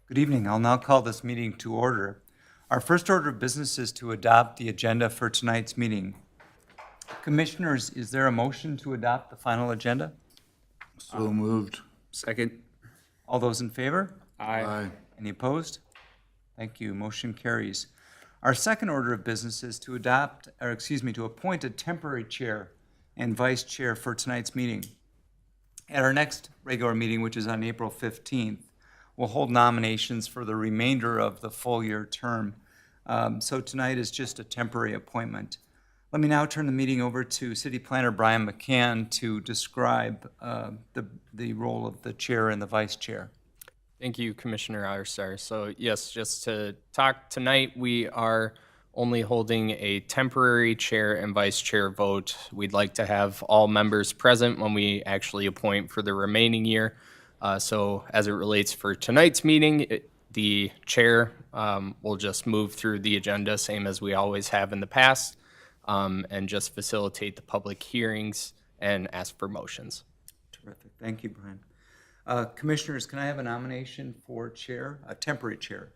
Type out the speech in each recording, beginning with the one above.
Good evening. I'll now call this meeting to order. Our first order of business is to adopt the agenda for tonight's meeting. Commissioners, is there a motion to adopt the final agenda? So moved. Second. All those in favor? Aye. Any opposed? Thank you. Motion carries. Our second order of business is to to appoint a temporary chair and vice chair for tonight's meeting. At our next regular meeting, which is on April 15th, we'll hold nominations for the remainder of the full year term. So tonight is just a temporary appointment. Let me now turn the meeting over to City Planner Brian McCann to describe the role of the chair and the vice chair. Thank you, Commissioner Arsar. So yes, just to talk tonight, we are only holding a temporary chair and vice chair vote. We'd like to have all members present when we actually appoint for the remaining year. So as it relates for tonight's meeting, the chair will just move through the agenda, same as we always have in the past, and just facilitate the public hearings and ask for motions. Terrific. Thank you, Brian. Commissioners, can I have a nomination for chair, a temporary chair?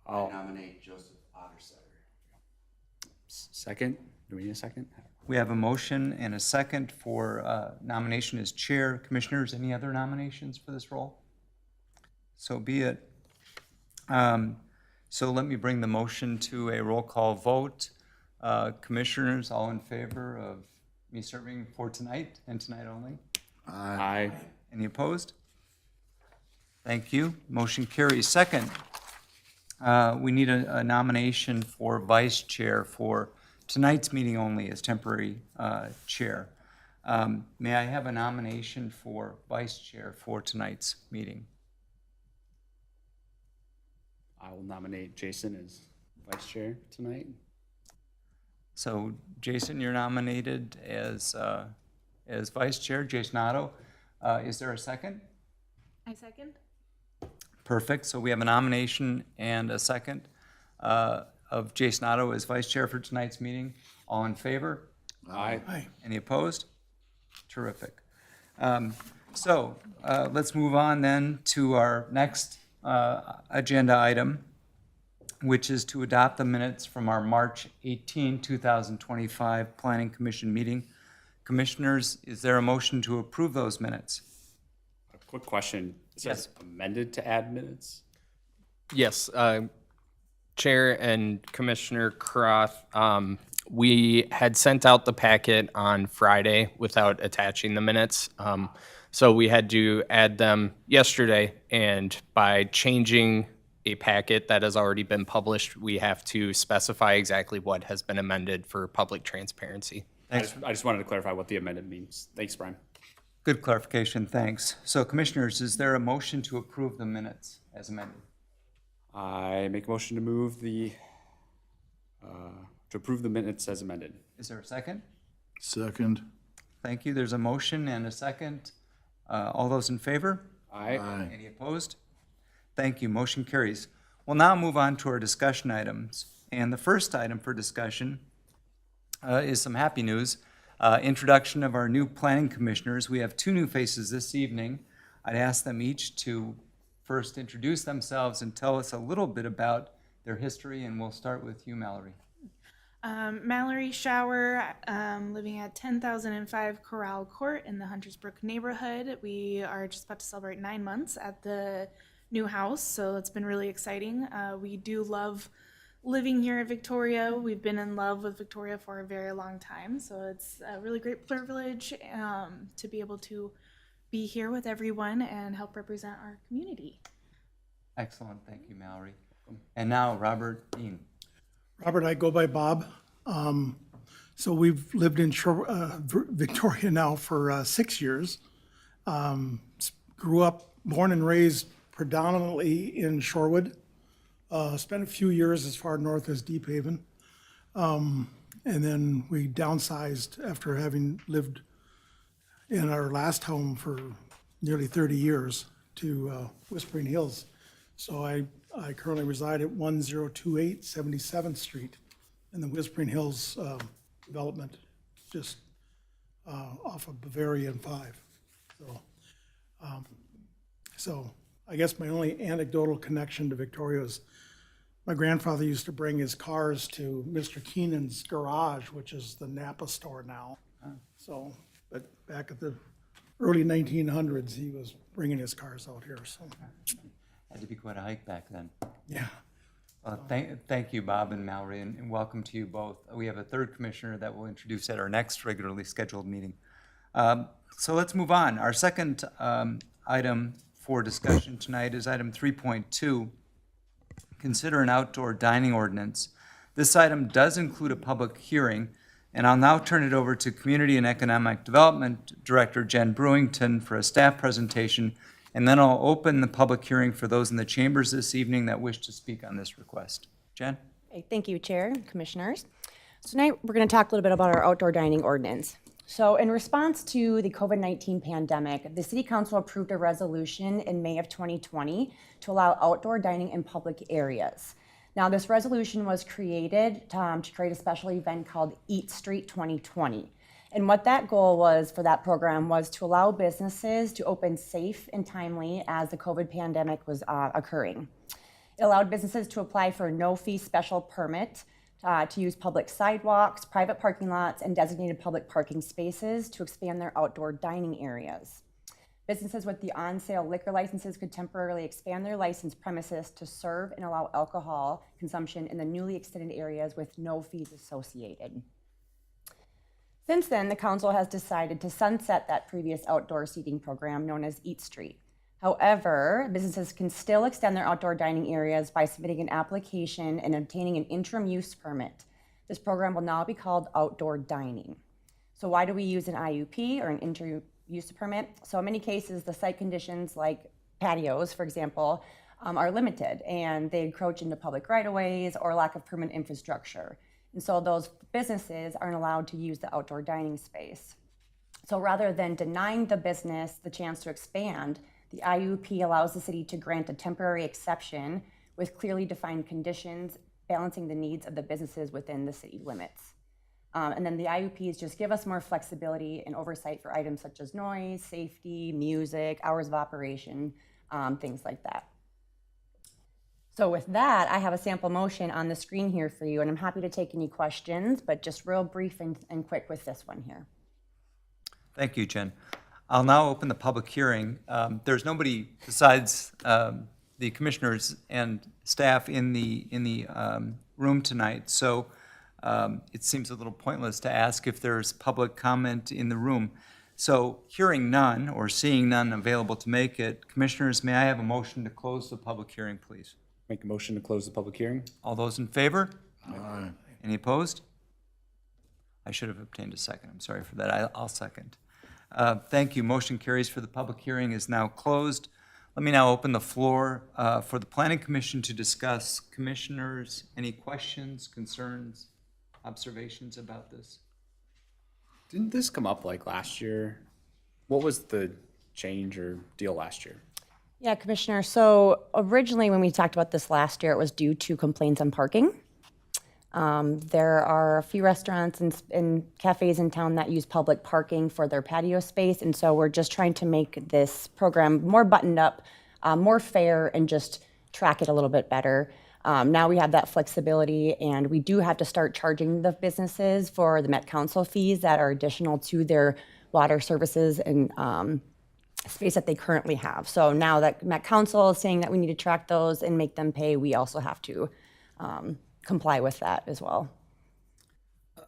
I'll Nominate Joseph Ottersetter. second. Do we need a second? We have a motion and a second for nomination as chair. Commissioners, any other nominations for this role? So be it. So let me bring the motion to a roll call vote. Commissioners, all in favor of me serving for tonight and tonight only? Aye. Any opposed? Thank you. Motion carries. Second, we need a nomination for vice chair for tonight's meeting only as temporary chair. May I have a nomination for vice chair for tonight's meeting? I will nominate Jason as vice chair tonight. So Jason, you're nominated as vice chair. Jason Otto. Is there a second? I second. Perfect. So we have a nomination and a second of Jason Otto as vice chair for tonight's meeting. All in favor? Aye. Any opposed? Terrific. So let's move on then to our next agenda item, which is to adopt the minutes from our March 18, 2025 Planning Commission meeting. Commissioners, is there a motion to approve those minutes? A quick question. It says amended to add minutes. Yes, Chair and Commissioner Croth, we had sent out the packet on Friday without attaching the minutes. So we had to add them yesterday, and by changing a packet that has already been published, we have to specify exactly what has been amended for public transparency. I just wanted to clarify what the amendment means. Thanks, Brian. Good clarification, thanks. So Commissioners, is there a motion to approve the minutes as amended? I make a motion to move to approve the minutes as amended. Is there a second? Second. Thank you. There's a motion and a second. All those in favor? Aye. Aye. Any opposed? Thank you. Motion carries. We'll now move on to our discussion items. And the first item for discussion is some happy news. Introduction of our new planning commissioners. We have two new faces this evening. I'd ask them each to first introduce themselves and tell us a little bit about their history, and we'll start with you, Mallory. Mallory Shower, living at 10,005 Corral Court in the Huntersbrook neighborhood. We are just about to celebrate 9 months at the new house, so it's been really exciting. We do love living here in Victoria. We've been in love with Victoria for a very long time, so it's a really great privilege to be able to be here with everyone and help represent our community. Excellent. Thank you, Mallory. And now, Robert Dean. Robert, I go by Bob. So we've lived in Victoria now for 6 years. Grew up, born and raised predominantly in Shorewood. Spent a few years as far north as Deep Haven. And then we downsized after having lived in our last home for nearly 30 years to Whispering Hills. So I currently reside at 1028 77th Street in the Whispering Hills development, just off of Bavaria and 5. So I guess my only anecdotal connection to Victoria is my grandfather used to bring his cars to Mr. Keenan's garage, which is the Napa store now. So, but back at the early 1900s, he was bringing his cars out here, so, Had to be quite a hike back then. yeah. Thank you, Bob and Mallory, and welcome to you both. We have a third commissioner that we'll introduce at our next regularly scheduled meeting. So let's move on. Our second item for discussion tonight is item 3.2, consider an outdoor dining ordinance. This item does include a public hearing, and I'll now turn it over to Community and Economic Development Director Jen Brewington for a staff presentation, and then I'll open the public hearing for those in the chambers this evening that wish to speak on this request. Jen? Okay, thank you, Chair and Commissioners. So tonight, we're going to talk a little bit about our outdoor dining ordinance. So in response to the COVID-19 pandemic, the City Council approved a resolution in May of 2020 to allow outdoor dining in public areas. Now, this resolution was created to create a special event called Eat Street 2020. And what that goal was for that program was to allow businesses to open safe and timely as the COVID pandemic was occurring. It allowed businesses to apply for a no-fee special permit to use public sidewalks, private parking lots, and designated public parking spaces to expand their outdoor dining areas. Businesses with the on-sale liquor licenses could temporarily expand their licensed premises to serve and allow alcohol consumption in the newly extended areas with no fees associated. Since then, the council has decided to sunset that previous outdoor seating program known as Eat Street. However, businesses can still extend their outdoor dining areas by submitting an application and obtaining an interim use permit. This program will now be called outdoor dining. So why do we use an IUP or an interim use permit? So in many cases, the site conditions like patios, for example, are limited and they encroach into public right-of-ways or lack of permanent infrastructure. And so those businesses aren't allowed to use the outdoor dining space. So rather than denying the business the chance to expand, the IUP allows the city to grant a temporary exception with clearly defined conditions, balancing the needs of the businesses within the city limits. And then the IUPs just give us more flexibility and oversight for items such as noise, safety, music, hours of operation, things like that. So with that, I have a sample motion on the screen here for you, and I'm happy to take any questions, but just real brief and quick with this one here. Thank you, Jen. I'll now open the public hearing. There's nobody besides the commissioners and staff in the room tonight, so it seems a little pointless to ask if there's public comment in the room. So hearing none or seeing none available to make it, commissioners, may I have a motion to close the public hearing, please? Make a motion to close the public hearing? All those in favor? Aye. Any opposed? I should have obtained a second. I'm sorry for that. I'll second. Thank you. Motion carries for the public hearing is now closed. Let me now open the floor for the Planning Commission to discuss. Commissioners, any questions, concerns, observations about this? Didn't this come up like last year? What was the change or deal last year? Yeah, Commissioner. So originally when we talked about this last year, it was due to complaints on parking. There are a few restaurants and cafes in town that use public parking for their patio space, and so we're just trying to make this program more buttoned up, more fair, and just track it a little bit better. Now we have that flexibility, and we do have to start charging the businesses for the Met Council fees that are additional to their water services and space that they currently have. So now that Met Council is saying that we need to track those and make them pay, we also have to comply with that as well.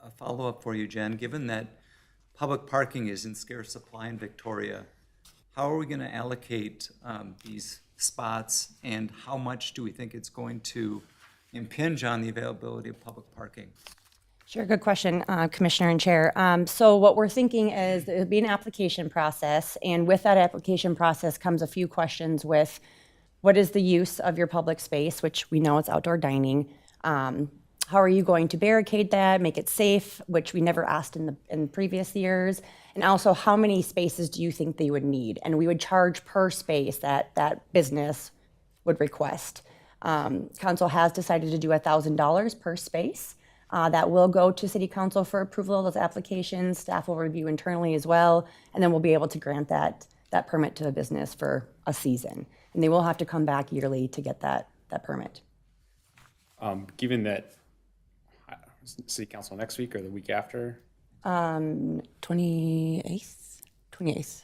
A follow-up for you, Jen. Given that public parking is in scarce supply in Victoria, how are we going to allocate these spots, and how much do we think it's going to impinge on the availability of public parking? Sure, good question, Commissioner and Chair. So what we're thinking is there would be an application process, and with that application process comes a few questions with what is the use of your public space, which we know it's outdoor dining. How are you going to barricade that, make it safe, which we never asked in previous years, and also how many spaces do you think they would need? And we would charge per space that that business would request. Council has decided to do $1,000 per space. That will go to City Council for approval of those applications. Staff will review internally as well, and then we'll be able to grant that permit to the business for a season. And they will have to come back yearly to get that permit. Given that city council next week or the week after, 28th? 28th.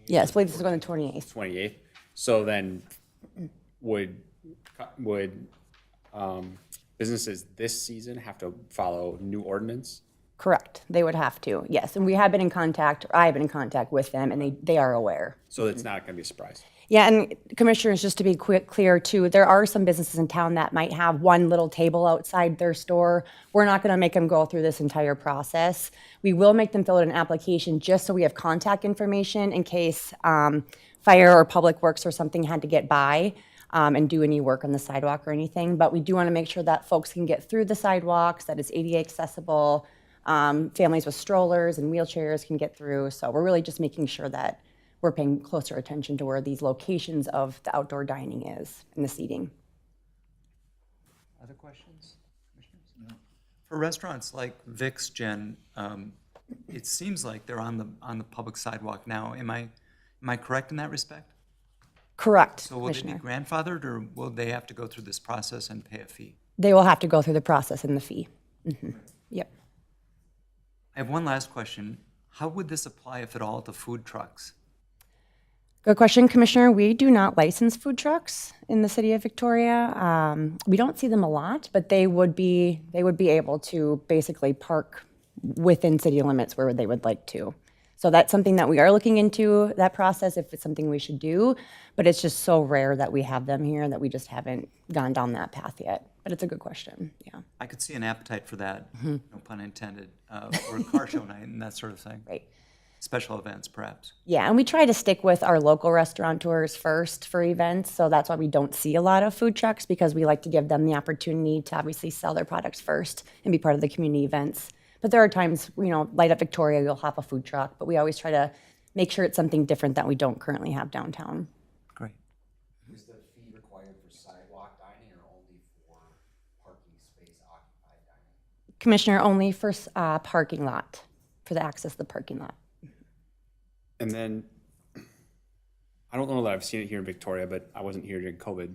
Yes, I believe this is going to 28th. 28th. So then would businesses this season have to follow new ordinance? Correct. They would have to, yes. And we have been in contact, or I have been in contact with them, and they are aware. So it's not going to be a surprise. Yeah, and commissioners, just to be clear too, there are some businesses in town that might have one little table outside their store. We're not gonna make them go through this entire process. We will make them fill out an application just so we have contact information in case fire or public works or something had to get by and do any work on the sidewalk or anything. But we do wanna make sure that folks can get through the sidewalks, that it's ADA accessible, families with strollers and wheelchairs can get through. So we're really just making sure that we're paying closer attention to where these locations of the outdoor dining is and the seating. Other questions, commissioners? No. For restaurants like Vic's, Jen, it seems like they're on the public sidewalk now. Am I correct in that respect? Correct, So will they be Commissioner. grandfathered, or will they have to go through this process and pay a fee? They will have to go through the process and the fee. Yep. I have one last question. How would this apply, if at all, to food trucks? Good question, Commissioner. We do not license food trucks in the city of Victoria. We don't see them a lot, but they would be able to basically park within city limits where they would like to. So that's something that we are looking into, that process, if it's something we should do, but it's just so rare that we have them here that we just haven't gone down that path yet. But it's a good question, yeah. I could see an appetite for that, no pun intended, or a car show night and that sort of thing. Right. Special events, perhaps. Yeah, and we try to stick with our local restaurateurs first for events, so that's why we don't see a lot of food trucks, because we like to give them the opportunity to obviously sell their products first and be part of the community events. But there are times, Light Up Victoria, you'll have a food truck, but we always try to make sure it's something different that we don't currently have downtown. Great. Is the fee required for sidewalk dining or only for parking space occupied dining? Commissioner, only for parking lot, for the access to the parking lot. And then, I don't know that I've seen it here in Victoria, but I wasn't here during COVID.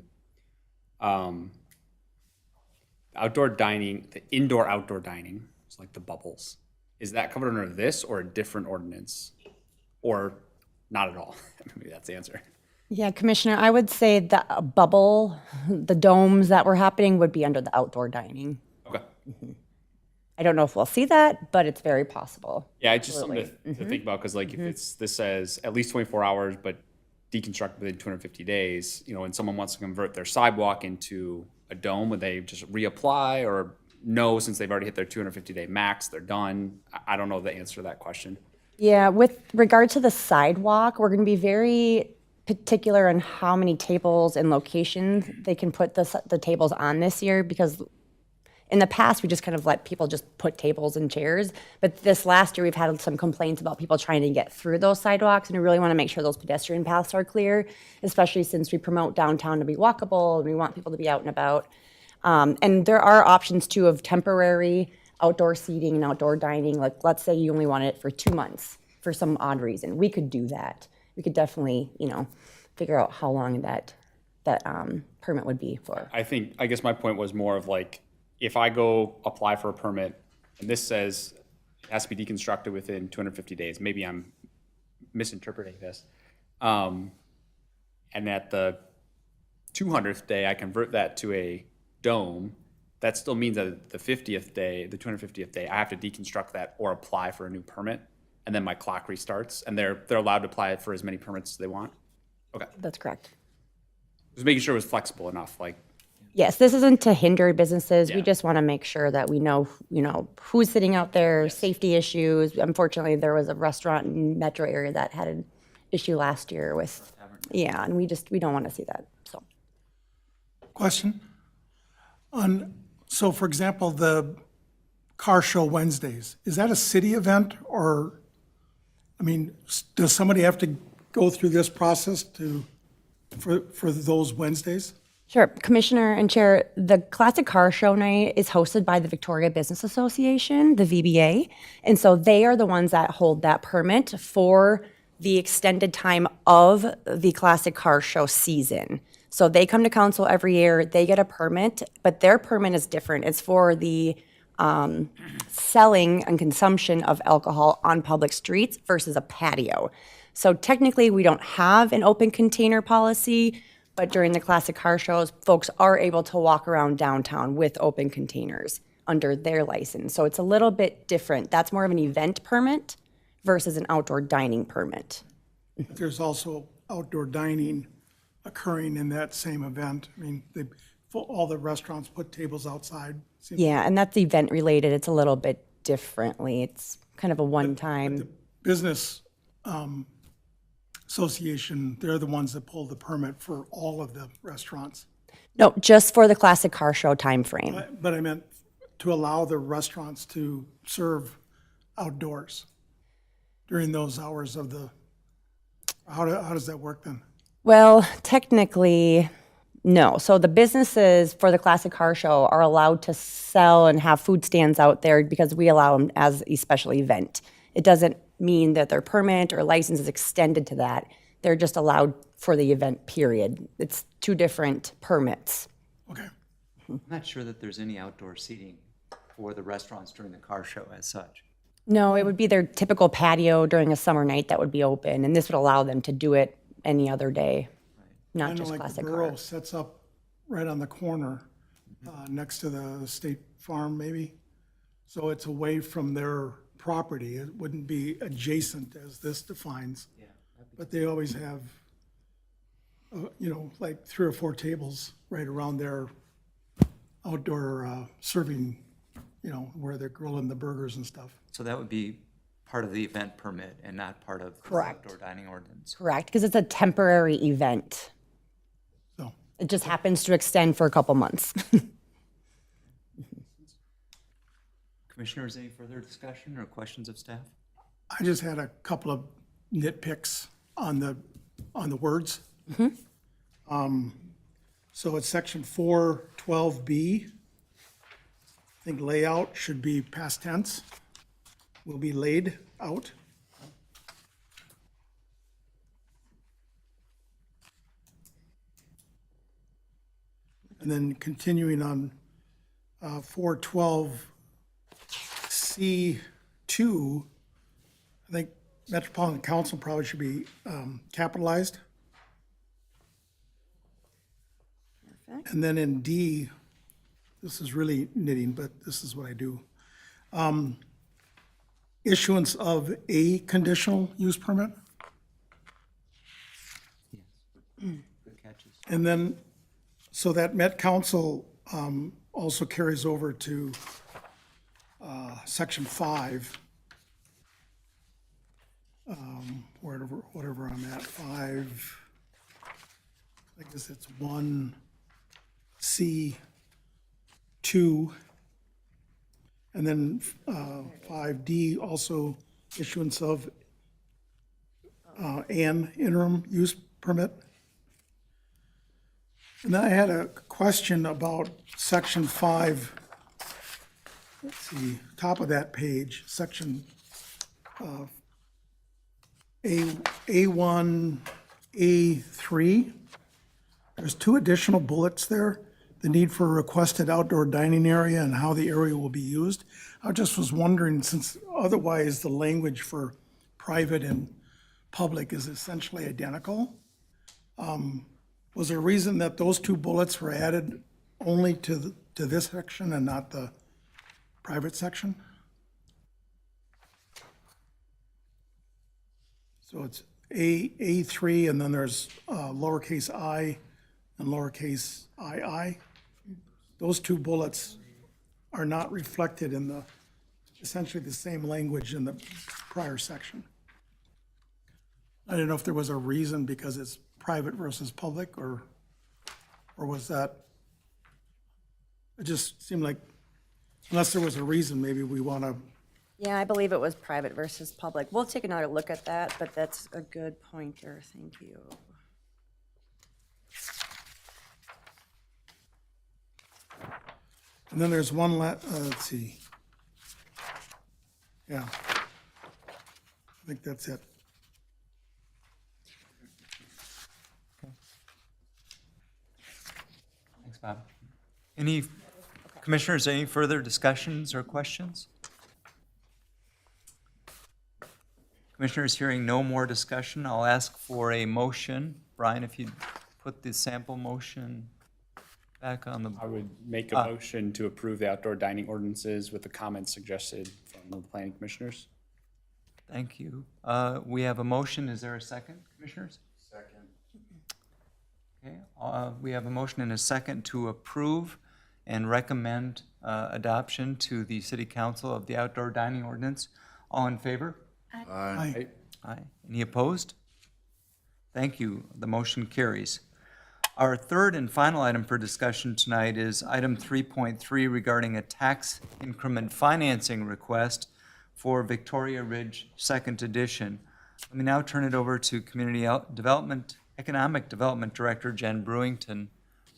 Outdoor dining, the indoor outdoor dining, it's like the bubbles. Is that covered under this or a different ordinance? Or not at all? Maybe that's the answer. Yeah, Commissioner, I would say the bubble, the domes that were happening would be under the outdoor dining. Okay. I don't know if we'll see that, but it's very possible. Yeah, it's just something to think about, because like if this says at least 24 hours, but deconstruct within 250 days, and someone wants to convert their sidewalk into a dome, would they just reapply, or no, since they've already hit their 250-day max, they're done? I don't know the answer to that question. Yeah, with regard to the sidewalk, we're going to be very particular on how many tables and locations they can put the tables on this year, because in the past, we just kind of let people just put tables and chairs. But this last year, we've had some complaints about people trying to get through those sidewalks, and we really want to make sure those pedestrian paths are clear, especially since we promote downtown to be walkable, and we want people to be out and about. And there are options, too, of temporary outdoor seating and outdoor dining. Like, let's say you only want it for 2 months for some odd reason. We could do that. We could definitely, figure out how long that permit would be for. I guess my point was more of like, if I go apply for a permit and this says it has to be deconstructed within 250 days, maybe I'm misinterpreting this. And at the 200th day, I convert that to a dome. That still means that the 50th day, the 250th day, I have to deconstruct that or apply for a new permit, and then my clock restarts, and they're allowed to apply for as many permits as they want. Okay, That's correct. just making sure it was flexible enough. Like, Yes, this isn't to hinder businesses. We Yeah. just want to make sure that we know, who's sitting out there, safety issues. Unfortunately, there was a restaurant in metro area that had an issue last year with, and we don't want to see that, so. Question? So for example, the car show Wednesdays, is that a city event, or, does somebody have to go through this process for those Wednesdays? Sure, Commissioner and Chair, the Classic Car Show Night is hosted by the Victoria Business Association, the VBA, and so they are the ones that hold that permit for the extended time of the classic car show season. So they come to council every year, they get a permit, but their permit is different. It's for the selling and consumption of alcohol on public streets versus a patio. So technically, we don't have an open container policy, but during the classic car shows, folks are able to walk around downtown with open containers under their license. So it's a little bit different. That's more of an event permit versus an outdoor dining permit. There's also outdoor dining occurring in that same event. I mean, all the restaurants put tables outside. Seems- Yeah, and that's event related. It's a little bit differently. It's kind of a one-time. Business association, they're the ones that pull the permit for all of the restaurants. No, just for the classic car show timeframe. But I meant to allow the restaurants to serve outdoors during those hours of the, how does that work then? Well, technically, no. So the businesses for the classic car show are allowed to sell and have food stands out there because we allow them as a special event. It doesn't mean that their permit or license is extended to that. They're just allowed for the event period. It's two different permits. Okay. I'm not sure that there's any outdoor seating for the restaurants during the car show as such. No, it would be their typical patio during a summer night that would be open, and this would allow them to do it any other day, I not know just like the classic borough car. sets up right on the corner, next to the state farm maybe. So it's away from their property. It wouldn't be adjacent as this defines. But they always have, like 3 or 4 tables right around their outdoor serving, where they're grilling the burgers and stuff. So that would be part of the event permit and not part of the Correct. outdoor dining ordinance. Correct, because it's a temporary event. So, It just happens to extend for a couple months. Commissioners, any further discussion or questions of staff? I just had a couple of nitpicks on the words. So it's section 412B. I think layout should be past tense. Will be laid out. And then continuing on 412C2, I think Metropolitan Council probably should be capitalized. And then in D, this is really knitting, but this is what I do. Issuance of a conditional use permit. Good catches. And then, so that Met Council also carries over to section 5. Whatever I'm at, 5, I guess it's 1C2. And then 5D, also issuance of an interim use permit. And then I had a question about section 5, let's see, top of that page, section A1, A3. There's 2 additional bullets there. The need for a requested outdoor dining area and how the area will be used. I just was wondering, since otherwise the language for private and public is essentially identical, was there a reason that those 2 bullets were added only to this section and not the private section? So it's A3, and then there's lowercase I and lowercase ii. Those 2 bullets are not reflected in the, essentially the same language in the prior section. I didn't know if there was a reason because it's private versus public, or was that, it just seemed like, unless there was a reason, maybe we want to, Yeah, I believe it was private versus public. We'll take another look at that, but that's a good pointer. Thank you. and then there's one, let's see. Yeah. I think that's it. Any, commissioners, any further discussions or questions? Commissioners, hearing no more discussion, I'll ask for a motion. Brian, if you'd put the sample motion back on the, I would make a motion to approve the outdoor dining ordinances with the comments suggested from the planning commissioners. thank you. We have a motion. Is there a second, commissioners? Second. Okay, we have a motion and a second to approve and recommend adoption to the city council of the outdoor dining ordinance. All in favor? Aye. Aye. Any opposed? Thank you. The motion carries. Our third and final item for discussion tonight is item 3.3 regarding a tax increment financing request for Victoria Ridge Second Edition. Let me now turn it over to Economic Development Director Jen Brewington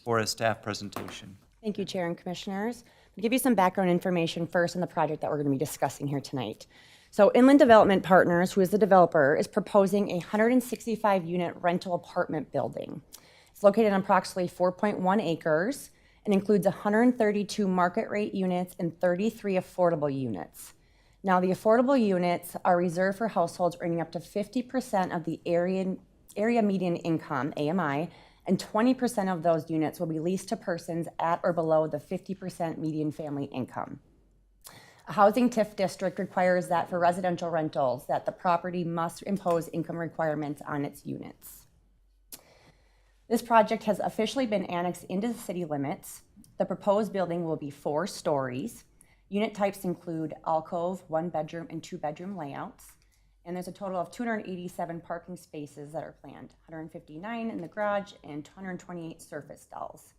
for a staff presentation. Thank you, Chair and Commissioners. I'll give you some background information first on the project that we're going to be discussing here tonight. So Inland Development Partners, who is the developer, is proposing a 165-unit rental apartment building. It's located on approximately 4.1 acres and includes 132 market rate units and 33 affordable units. Now, the affordable units are reserved for households earning up to 50% of the area median income, AMI, and 20% of those units will be leased to persons at or below the 50% median family income. A housing TIF district requires that for residential rentals that the property must impose income requirements on its units. This project has officially been annexed into the city limits. The proposed building will be 4 stories. Unit types include alcove, 1-bedroom, and 2-bedroom layouts. And there's a total of 287 parking spaces that are planned, 159 in the garage and 228 surface stalls.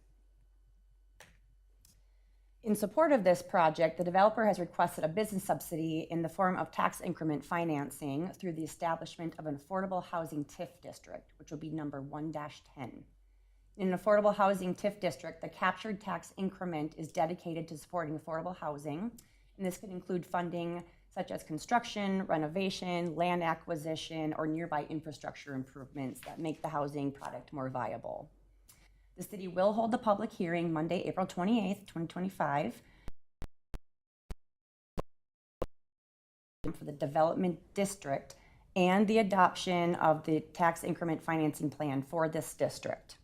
In support of this project, the developer has requested a business subsidy in the form of tax increment financing through the establishment of an affordable housing TIF district, which will be number 1-10. In an affordable housing TIF district, the captured tax increment is dedicated to supporting affordable housing, and this could include funding such as construction, renovation, land acquisition, or nearby infrastructure improvements that make the housing product more viable. The city will hold the public hearing Monday, April 28th, 2025 for the development district and the adoption of the tax increment financing plan for this district.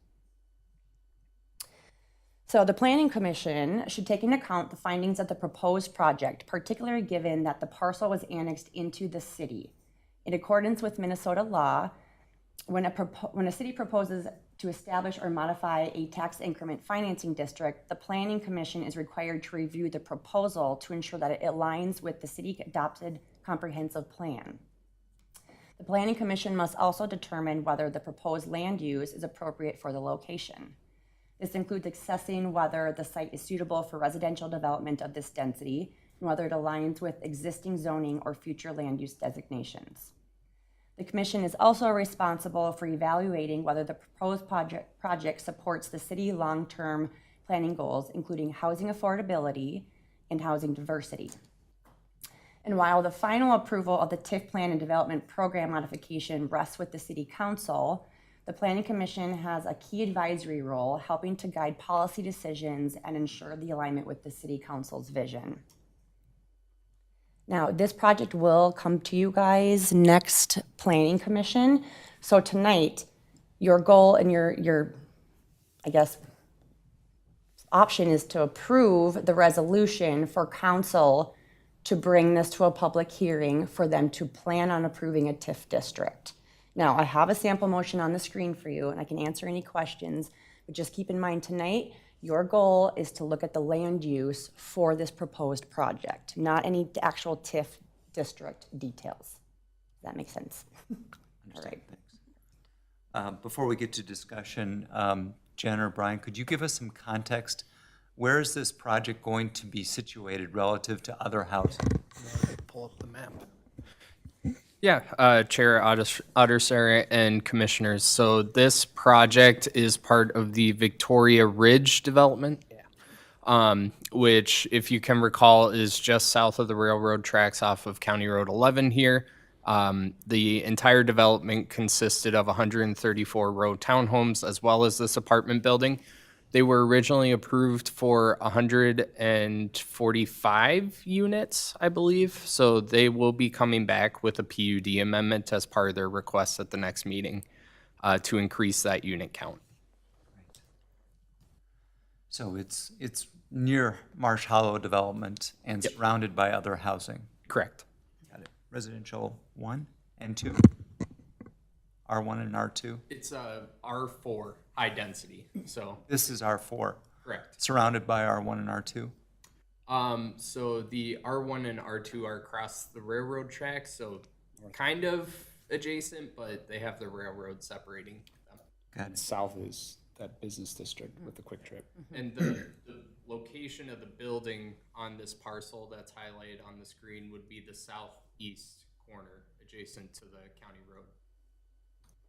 So the Planning Commission should take into account the findings of the proposed project, particularly given that the parcel was annexed into the city. In accordance with Minnesota law, when a city proposes to establish or modify a tax increment financing district, the Planning Commission is required to review the proposal to ensure that it aligns with the city-adopted comprehensive plan. The Planning Commission must also determine whether the proposed land use is appropriate for the location. This includes assessing whether the site is suitable for residential development of this density and whether it aligns with existing zoning or future land use designations. The Commission is also responsible for evaluating whether the proposed project supports the city long-term planning goals, including housing affordability and housing diversity. And while the final approval of the TIF plan and development program modification rests with the City Council, the Planning Commission has a key advisory role, helping to guide policy decisions and ensure the alignment with the City Council's vision. Now, this project will come to you guys next Planning Commission. So tonight, your goal and your I guess, option is to approve the resolution for council to bring this to a public hearing for them to plan on approving a TIF district. Now, I have a sample motion on the screen for you, and I can answer any questions, but just keep in mind tonight, your goal is to look at the land use for this proposed project, not any actual TIF district details. Does that make sense? All right. Thanks. Before we get to discussion, Jen or Brian, could you give us some context? Where is this project going to be situated relative to other housing? Pull up the map. Yeah, Chair Ottersar and Commissioners. So this project is part of the Victoria Ridge development, which, if you can recall, is just south of the railroad tracks off of County Road 11 here. The entire development consisted of 134 row townhomes as well as this apartment building. They were originally approved for 145 units, I believe. So they will be coming back with a PUD amendment as part of their request at the next meeting to increase that unit count. So it's near Marsh Hollow development and surrounded by other housing. Correct. Got it. Residential 1 and 2? R1 and R2? It's R4, high density, so. This is R4, Correct. surrounded by R1 and R2? So the R1 and R2 are across the railroad tracks, so kind of adjacent, but they have the railroad separating them. Got it. South is that business district with the Quick Trip. And the location of the building on this parcel that's highlighted on the screen would be the southeast corner adjacent to the county road.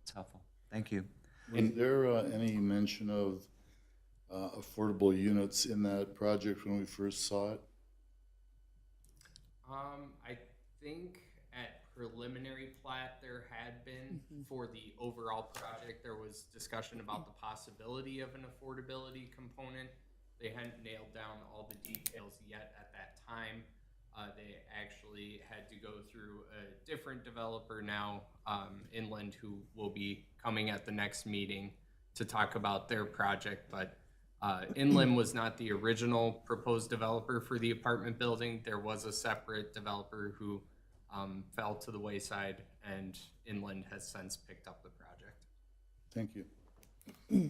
It's helpful. Thank you. Was there any mention of affordable units in that project when we first saw it? I think at preliminary plat there had been for the overall project, there was discussion about the possibility of an affordability component. They hadn't nailed down all the details yet at that time. They actually had to go through a different developer now, Inland, who will be coming at the next meeting to talk about their project. But Inland was not the original proposed developer for the apartment building. There was a separate developer who fell to the wayside, and Inland has since picked up the project. Thank you.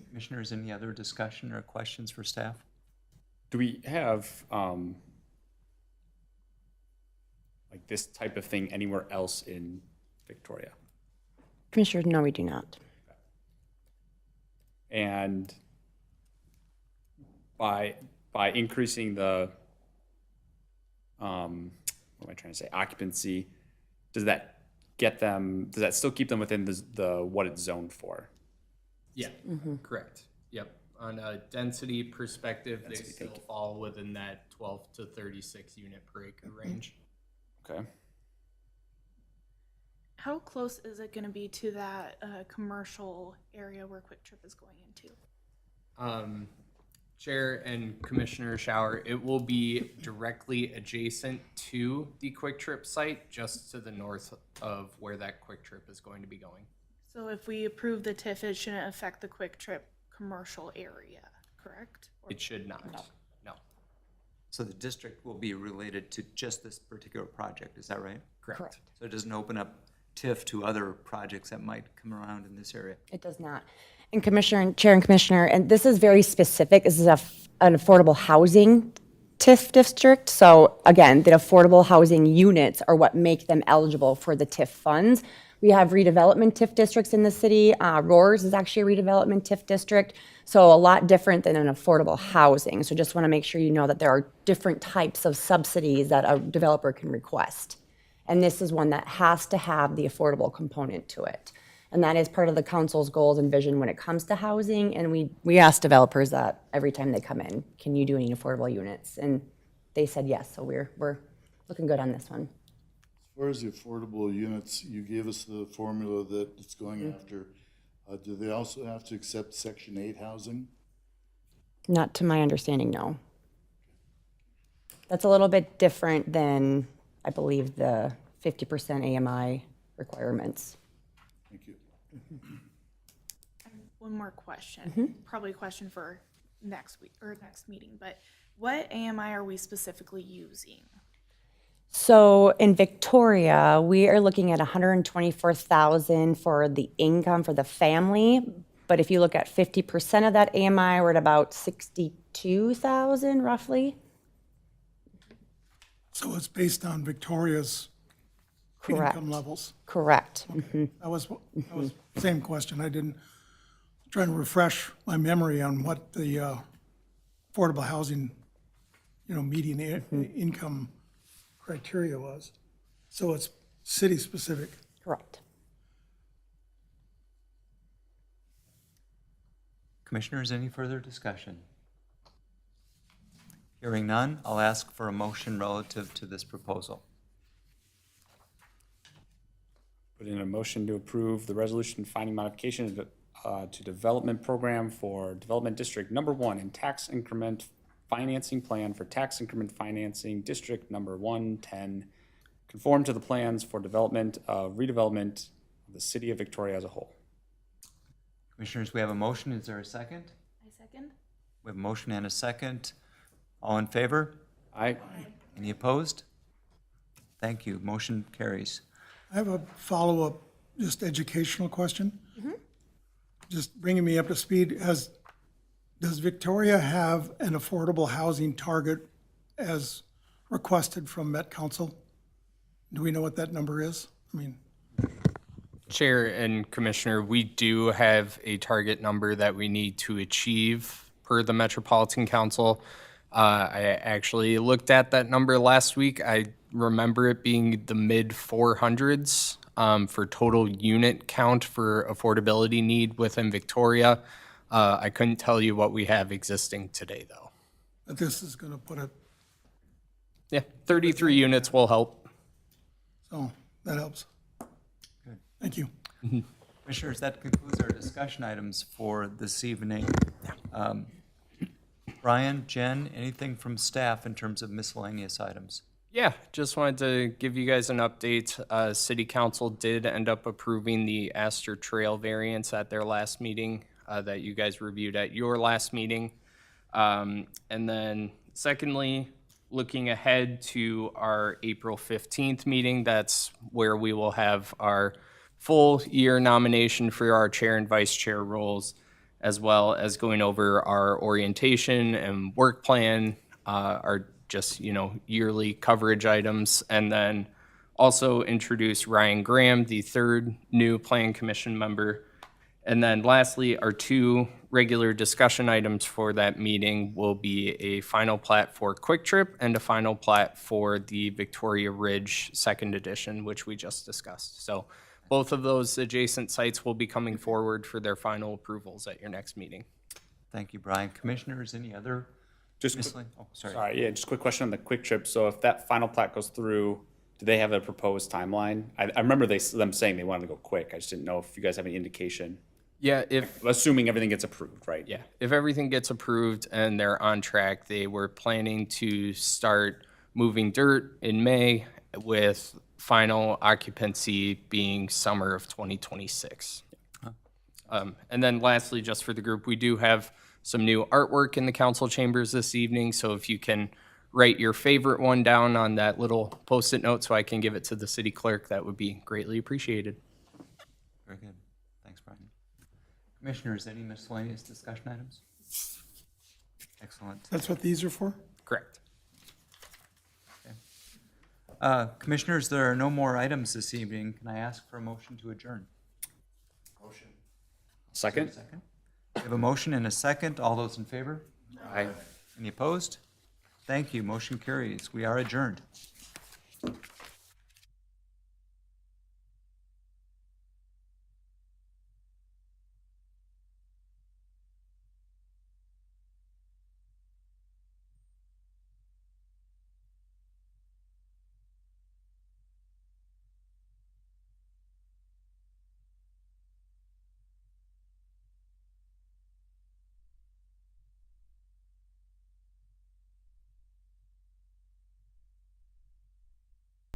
Commissioners, any other discussion or questions for staff? Do we have like this type of thing anywhere else in Victoria? Commissioners, no, we do not. And by increasing the what am I trying to say, occupancy, does that still keep them within the what it's zoned for? Yeah, correct. Yep. On a density perspective, they still fall within that 12 to 36 unit per acre range. Okay. How close is it going to be to that commercial area where Quick Trip is going into? Chair and Commissioner Shower, it will be directly adjacent to the Quick Trip site, just to the north of where that Quick Trip is going to be going. So if we approve the TIF, it shouldn't affect the Quick Trip commercial area, correct? Or- It should not, no. So the district will be related to just this particular project, is that right? Correct. So it doesn't open up TIF to other projects that might come around in this area? It does not. And Commissioner, Chair and Commissioner, and this is very specific. This is an affordable housing TIF district. So again, the affordable housing units are what make them eligible for the TIF funds. We have redevelopment TIF districts in the city. Roars is actually a redevelopment TIF district. So a lot different than an affordable housing. So just want to make sure you know that there are different types of subsidies that a developer can request. And this is one that has to have the affordable component to it. And that is part of the council's goals and vision when it comes to housing. And we ask developers that every time they come in, can you do any affordable units? And they said yes, so we're looking good on this one. As far as the affordable units, you gave us the formula that it's going after. Do they also have to accept Section 8 housing? Not to my understanding, no. That's a little bit different than, I believe, the 50% AMI requirements. Thank you. One more question, probably a question for next week or next meeting, but what AMI are we specifically using? So in Victoria, we are looking at $124,000 for the income for the family. But if you look at 50% of that AMI, we're at about $62,000 roughly. So it's based on Victoria's Correct. income levels. Correct. That was the same question. I didn't, trying to refresh my memory on what the affordable housing, median income criteria was. So it's city-specific. Correct. Commissioners, any further discussion? Hearing none, I'll ask for a motion relative to this proposal. Put in a motion to approve the resolution finding modification to development program for Development District Number 1 and tax increment financing plan for tax increment financing District Number 110. Conform to the plans for development of redevelopment of the city of Victoria as a whole. Commissioners, we have a motion. Is there a second? I second. We have a motion and a second. All in favor? Aye. Any opposed? Thank you. Motion carries. I have a follow-up, just educational question. Just bringing me up to speed, does Victoria have an affordable housing target as requested from Met Council? Do we know what that number is? I mean, Chair and Commissioner, we do have a target number that we need to achieve per the Metropolitan Council. I actually looked at that number last week. I remember it being the mid 400s for total unit count for affordability need within Victoria. I couldn't tell you what we have existing today, though. that this is gonna put it, Yeah, 33 units will help. so that helps. Good. Thank you. Commissioners, that concludes our discussion items for this evening. Brian, Jen, anything from staff in terms of miscellaneous items? Yeah, just wanted to give you guys an update. City Council did end up approving the Astor Trail variance at their last meeting that you guys reviewed at your last meeting. And then secondly, looking ahead to our April 15th meeting, that's where we will have our full year nomination for our chair and vice chair roles, as well as going over our orientation and work plan, our just, yearly coverage items, and then also introduce Ryan Graham, the third new Plan Commission member. And then lastly, our two regular discussion items for that meeting will be a final plat for Quick Trip and a final plat for the Victoria Ridge Second Edition, which we just discussed. So both of those adjacent sites will be coming forward for their final approvals at your next meeting. Thank you, Brian. Commissioners, any other Just miscellaneous? Oh, sorry. Sorry, yeah, just a quick question on the Quick Trip. So if that final plat goes through, do they have a proposed timeline? I remember them saying they wanted to go quick. I just didn't know if you guys have any indication. Yeah, if Assuming everything gets approved, right? Yeah, if everything gets approved and they're on track, they were planning to start moving dirt in May with final occupancy being summer of 2026. And then lastly, just for the group, we do have some new artwork in the council chambers this evening, so if you can write your favorite one down on that little Post-it note so I can give it to the city clerk, that would be greatly appreciated. Very good. Thanks, Brian. Commissioners, any miscellaneous discussion items? Excellent. That's what these are for? Correct. Commissioners, there are no more items this evening. Can I ask for a motion to adjourn? Second? Second. We have a motion and a second. All those in favor? Aye. Any opposed? Thank you. Motion carries. We are adjourned.